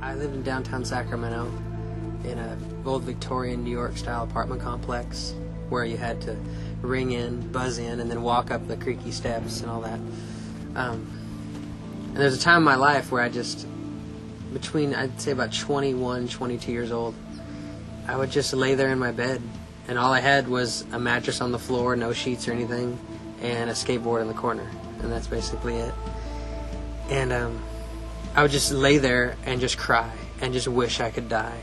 I lived in downtown Sacramento in a old Victorian New York style apartment complex where you had to ring in, buzz in, and then walk up the creaky steps and all that. And there's a time in my life where I just, between I'd say about 21, 22 years old, I would just lay there in my bed, and all I had was a mattress on the floor, no sheets or anything, and a skateboard in the corner, and that's basically it. And I would just lay there and just cry and just wish I could die,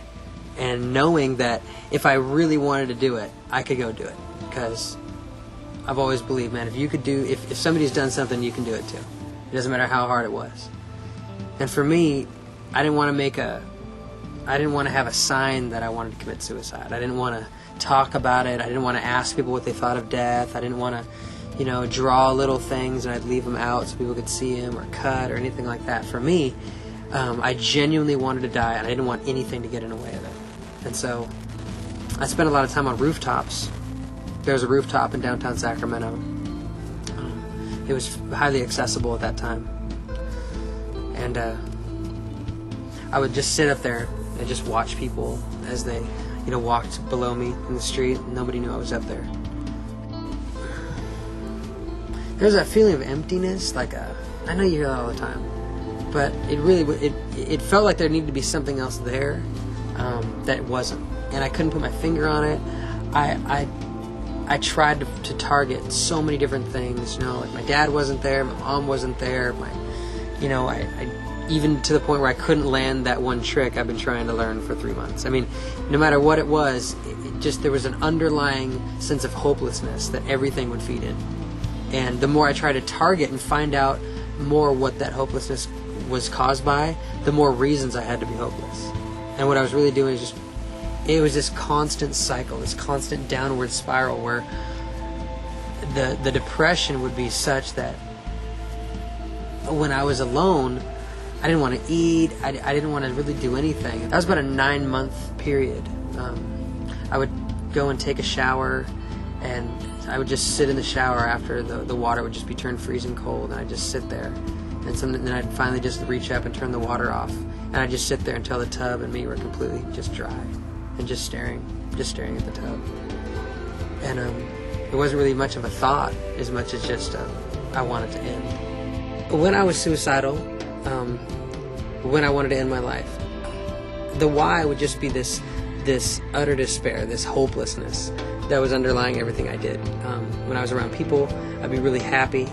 and knowing that if I really wanted to do it, I could go do it, because I've always believed, man, if you could do, if somebody's done something, you can do it too. It doesn't matter how hard it was. And for me, I didn't want to have a sign that I wanted to commit suicide. I didn't want to talk about it. I didn't want to ask people what they thought of death. I didn't want to, draw little things and I'd leave them out so people could see them or cut or anything like that. For me, I genuinely wanted to die, and I didn't want anything to get in the way of it. And so I spent a lot of time on rooftops. There was a rooftop in downtown Sacramento. It was highly accessible at that time. And I would just sit up there and just watch people as they, walked below me in the street. Nobody knew I was up there. There's that feeling of emptiness, I know you hear that all the time, but it felt like there needed to be something else there that wasn't, and I couldn't put my finger on it. I tried to target so many different things, like my dad wasn't there, my mom wasn't there, I even to the point where I couldn't land that one trick I've been trying to learn for 3 months. I mean, no matter what it was, there was an underlying sense of hopelessness that everything would feed in. And the more I tried to target and find out more what that hopelessness was caused by, the more reasons I had to be hopeless. And what I was really doing is it was this constant cycle, this constant downward spiral where the depression would be such that when I was alone, I didn't want to eat, I didn't want to really do anything. That was about a 9-month period. I would go and take a shower, and I would just sit in the shower after the water would just be turned freezing cold, and I'd just sit there. And then I'd finally just reach up and turn the water off, and I'd just sit there until the tub and me were completely just dry and just staring at the tub. And it wasn't really much of a thought as much as just I wanted to end. When I was suicidal, when I wanted to end my life, the why would just be this utter despair, this hopelessness that was underlying everything I did. When I was around people, I'd be really happy,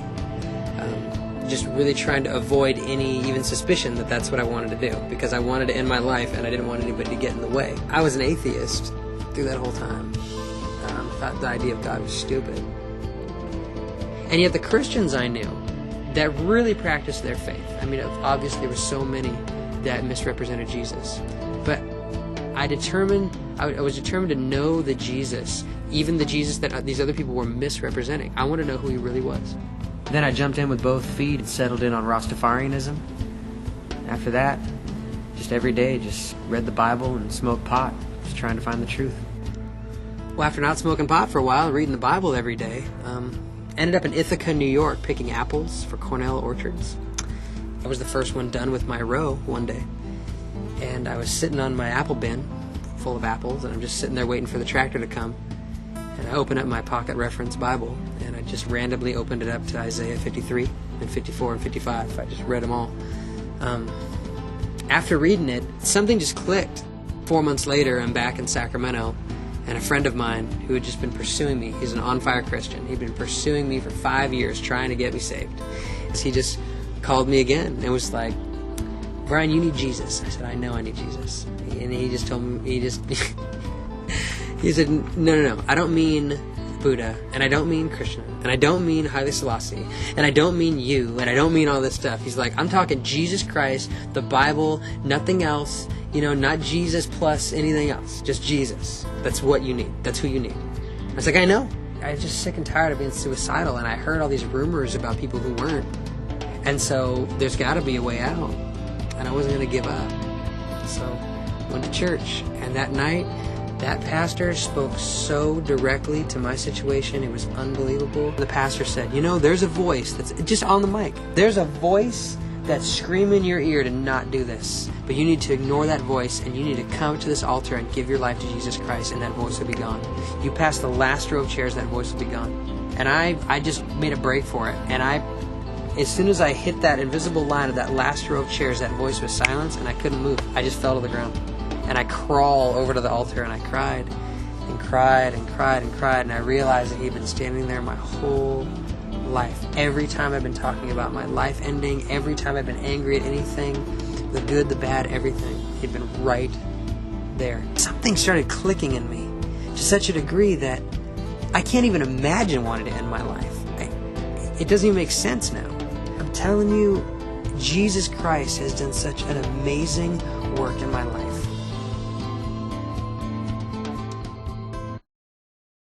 just really trying to avoid any even suspicion that that's what I wanted to do, because I wanted to end my life and I didn't want anybody to get in the way. I was an atheist through that whole time. Thought the idea of God was stupid. And yet the Christians I knew that really practiced their faith, I mean, obviously there were so many that misrepresented Jesus, but I was determined to know the Jesus, even the Jesus that these other people were misrepresenting. I want to know who he really was. Then I jumped in with both feet and settled in on Rastafarianism. After that, just every day, just read the Bible and smoked pot, just trying to find the truth. Well, after not smoking pot for a while and reading the Bible every day, ended up in Ithaca, New York, picking apples for Cornell orchards. I was the first one done with my row one day. And I was sitting on my apple bin full of apples, and I'm just sitting there waiting for the tractor to come. And I opened up my pocket reference Bible, and I just randomly opened it up to Isaiah 53 and 54 and 55. I just read them all. After reading it, something just clicked. 4 months later, I'm back in Sacramento, and a friend of mine who had just been pursuing me, he's an on-fire Christian, he'd been pursuing me for 5 years trying to get me saved. He just called me again and was like, "Brian, you need Jesus." I said, "I know I need Jesus." And he just told me, he said, no, I don't mean Buddha, and I don't mean Krishna, and I don't mean Haile Selassie, and I don't mean you, and I don't mean all this stuff. He's like, "I'm talking Jesus Christ, the Bible, nothing else, not Jesus plus anything else, just Jesus. That's what you need. That's who you need." I was like, "I know. I was just sick and tired of being suicidal, and I heard all these rumors about people who weren't. And so there's got to be a way out. And I wasn't going to give up." So I went to church, and that night, that pastor spoke so directly to my situation. It was unbelievable. The pastor said, "There's a voice that's just on the mic. There's a voice that's screaming in your ear to not do this. But you need to ignore that voice, and you need to come to this altar and give your life to Jesus Christ, and that voice will be gone. You pass the last row of chairs, that voice will be gone. And I just made a break for it. And as soon as I hit that invisible line of that last row of chairs, that voice was silenced, and I couldn't move. I just fell to the ground. And I crawled over to the altar, and I cried and cried and cried and cried, and I realized that he'd been standing there my whole life. Every time I've been talking about my life ending, every time I've been angry at anything, the good, the bad, everything, he'd been right there. Something started clicking in me to such a degree that I can't even imagine wanting to end my life. It doesn't even make sense now. I'm telling you, Jesus Christ has done such an amazing work in my life.